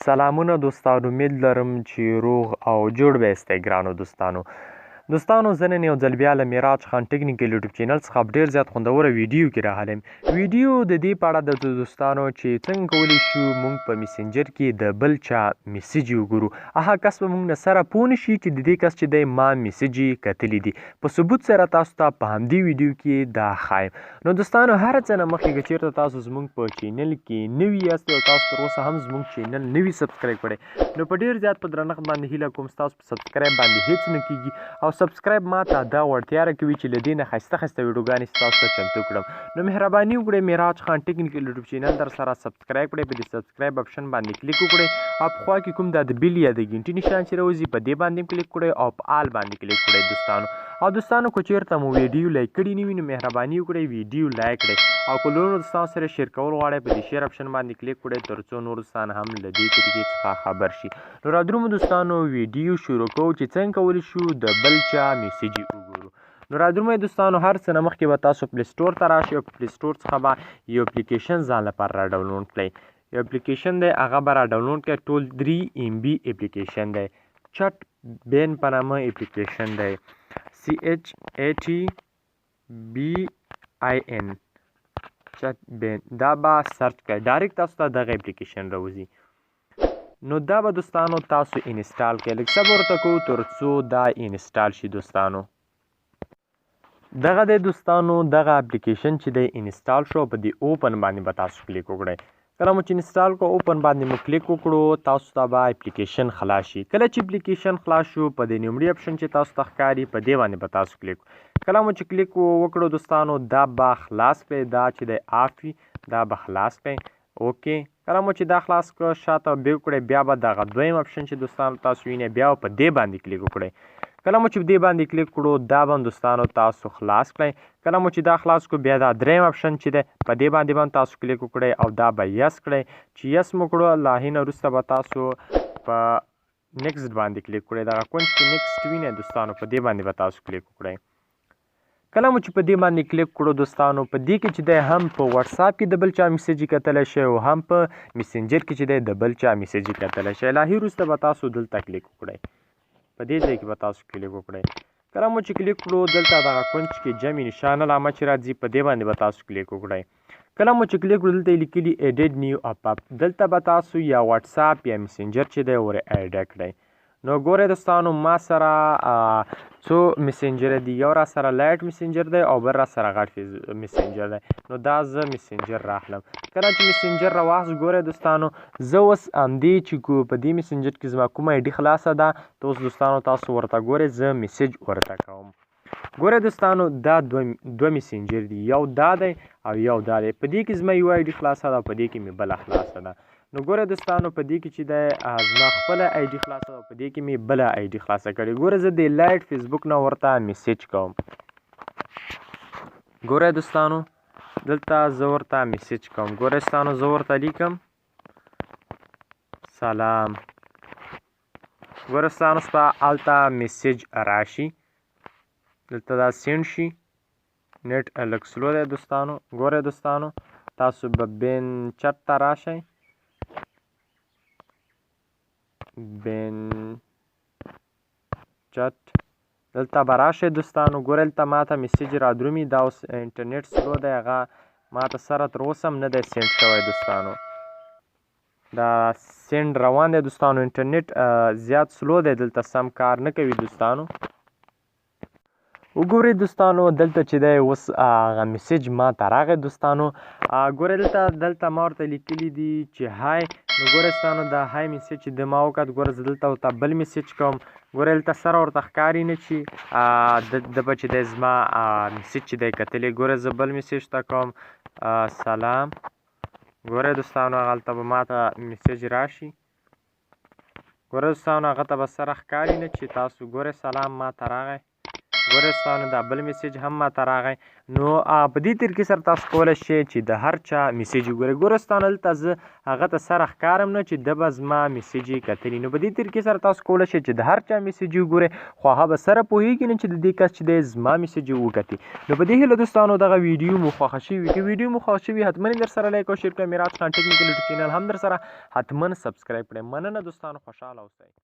سلامونه دوستانو، امید لرم چې روغ او جوړ به یاستئ ګرانو دوستانو زه نن یو ځل بیا له معراج خان ټیکنیکل یوټیوب چینل څخه ډېر زیات خوندوره ویډیو کې راغلی یم. ویډیو د دې په اړه د دوستانو چې څنګه کولی شو موږ په میسنجر کې د بل چا میسیج وګورو. هغه کس به موږ نه سره پوه نه شي چې د دې کس چې دی ما میسیج یې کتلی دي. په ثبوت سره تاسو ته په همدې ویډیو کې دا ښایم. نو دوستانو هر څه نه مخکې که چېرته تاسو زموږ په چینل کې نوي یاست او تاسو تر اوسه هم زموږ چینل نوي سبسکرایب کړی، نو په ډېر زیات په درنښت باندې هیله کوم ستاسو په سبسکرایب باندې هیڅ نه کیږي او سبسکرایب ما ته دا وړتیا راکوي چې له دې نه ښایسته ښایسته ویډیوګانې ستاسو ته چمتو کړم. نو مهرباني وکړئ معراج خان ټیکنیکل یوټیوب چینل در سره سبسکرایب کړئ، په دې سبسکرایب اپشن باندې کلیک وکړئ او په خوا کې کوم دا د بیل یا د ګنټي نشان چې راوځي په دې باندې کلیک کړئ او په آل باندې کلیک کړئ دوستانو که چېرته مو ویډیو لایک کړي نه وي نو مهرباني وکړئ ویډیو لایک کړئ او که نورو دوستانو سره شیر کول غواړئ په دې شیر اپشن باندې کلیک کړئ تر څو نور دوستان هم له دې طریقې څخه خبر شي. نو رادرومو دوستانو ویډیو شروع کوو چې څنګه کولی شو د بل چا میسیج وګورو. نو رادرومو دوستانو هر څه نه مخکې به تاسو پلی سټور ته راشئ او پلی سټور څخه به یو اپلیکیشن ځان لپاره را ډاونلوډ کړئ. یو اپلیکیشن دی هغه به را ډاونلوډ کړئ، ټول 3 MB اپلیکیشن دی، چټ بین په نامه اپلیکیشن دی، CHATBIN چټ بین. دا به سرچ کړئ ډایرکټ تاسو ته دغه اپلیکیشن راوځي. نو دا به دوستانو تاسو انسټال کړئ، لږ صبر ورته کوو تر څو دا انسټال شي. دوستانو دغه دی دوستانو دغه اپلیکیشن چې دی انسټال شو، په دې اوپن باندې به تاسو کلیک وکړئ. کله مو چې انسټال کړو اوپن باندې مو کلیک وکړو تاسو ته به اپلیکیشن خلاص شي. کله چې اپلیکیشن خلاص شو په دې لومړي اپشن چې تاسو ته ښکاري په دې باندې به تاسو کلیک کله مو چې کلیک وکړو دوستانو دا به خلاص کړئ، دا چې دی آف وي دا به خلاص کړئ. اوکې کله مو چې دا خلاص کړو شاته بیک کړئ، بیا به دغه دویم اپشن چې دوستانو تاسو وینئ بیا په دې باندې کلیک وکړئ. کله مو چې دې باندې کلیک کړو دا به دوستانو تاسو خلاص کړئ. کله مو چې دا خلاص کړو بیا دا دریم اپشن چې دی په دې باندې هم تاسو کلیک وکړئ او دا به یس کړئ. چې یس مو کړو له هغې نه وروسته به تاسو په نیکسټ باندې کلیک کړئ، دغه کونج کې نیکسټ وینئ دوستانو په دې باندې به تاسو کلیک وکړئ. کله مو چې په دې باندې کلیک کړو دوستانو په دې کې چې دی هم په واتساپ کې د بل چا میسیج کتلی شئ او هم په میسنجر کې چې دی د بل چا میسیج کتلی شئ. له هغې وروسته به تاسو دلته کلیک وکړئ، په دې ځای کې به تاسو کلیک وکړئ. کله مو چې کلیک کړو دلته دغه کونج کې جمع نشان علامه چې راځي په دې باندې به تاسو کلیک وکړئ. کله مو چې کلیک کړو دلته یې لیکلي ایډیټ نیو اپ دلته به تاسو یا واتساپ یا میسنجر چې دی ور ایډ کړئ. نو ګورئ دوستانو ما سره څو میسنجر دي، یو را سره لایټ میسنجر دی او بل را سره غټ میسنجر دی. نو دا زه میسنجر راخلم. کله چې میسنجر راواخلم ګورئ دوستانو زه اوس همدې چې په دې میسنجر کې زما کومه آی ډي خلاصه ده ته اوس دوستانو تاسو ورته ګورئ زه میسیج ورته کوم. ګورئ دوستانو دا دوه میسنجر دي، یو دا دی او یو دا دی. په دې کې زما یو آی ډي خلاصه ده او په دې کې مې بله خلاصه ده. نو ګوره دوستانو په دې کې چې دی زما خپله آی ډي خلاصه ده او په دې کې مې بله آی ډي خلاصه کړې. ګوره زه د لایټ فیسبوک نه ورته میسیج کوم. ګوره دوستانو دلته زه ورته میسیج کوم. ګوره دوستانو زه ورته لیکم سلام. ګوره دوستانو ستا هلته میسیج راشي، دلته دا سینډ شي. نیټ لږ سلو دی دوستانو. ګوره دوستانو تاسو به بین چټ ته راشئ، بین چټ دلته به راشئ دوستانو. ګورئ دلته ماته میسیج را درومي، دا اوس انټرنیټ سلو دی هغه ماته سره تر اوسه هم نه دی سینډ شوی دوستانو. دا سینډ روان دی دوستانو، انټرنیټ زیات سلو دی دلته سم کار نه کوي دوستانو. وګورئ دوستانو دلته چې دی اوس هغه میسیج ما ته راغی دوستانو. ګورئ دلته ما ورته لیکلي دي چې های. نو ګورئ دوستانو دا های میسیج چې د ما وکړ ګوره زه دلته ورته بل میسیج کوم. ګورئ دلته سره ورته ښکاري نه چې ده به چې دی زما میسیج چې دی کتلی. ګوره زه بل میسیج ته کوم سلام. ګورئ دوستانو هغلته به ما ته میسیج راشي. ګوره دوستانو هغه ته به سره ښکاري نه چې تاسو ګورئ سلام ما ته راغی. ګوره ګورستانو دا بل میسیج هم ماته راغی. نو په دې طریقې سره تاسو کولی شئ چې د هر چا میسیج وګورئ. ګورستانو دلته زه هغه ته سره ښکارم نه چې ده به زما میسیج یې کتلي. نو په دې طریقې سره تاسو کولی شئ چې د هر چا میسیج وګورئ، خو هغه به سره پوهېږي نه چې د دې کس چې دی زما میسیج وکتي. نو په دې هیله دوستانو دغه ویډیو مو خوښه شوې که ویډیو مو خوښه شوي حتما در سره لایک او شیر کړئ. میراج خان ټیکنیکل یوټیوب چینل هم در سره حتما سبسکرایب کړئ. مننه دوستانو، خوشحاله اوسئ.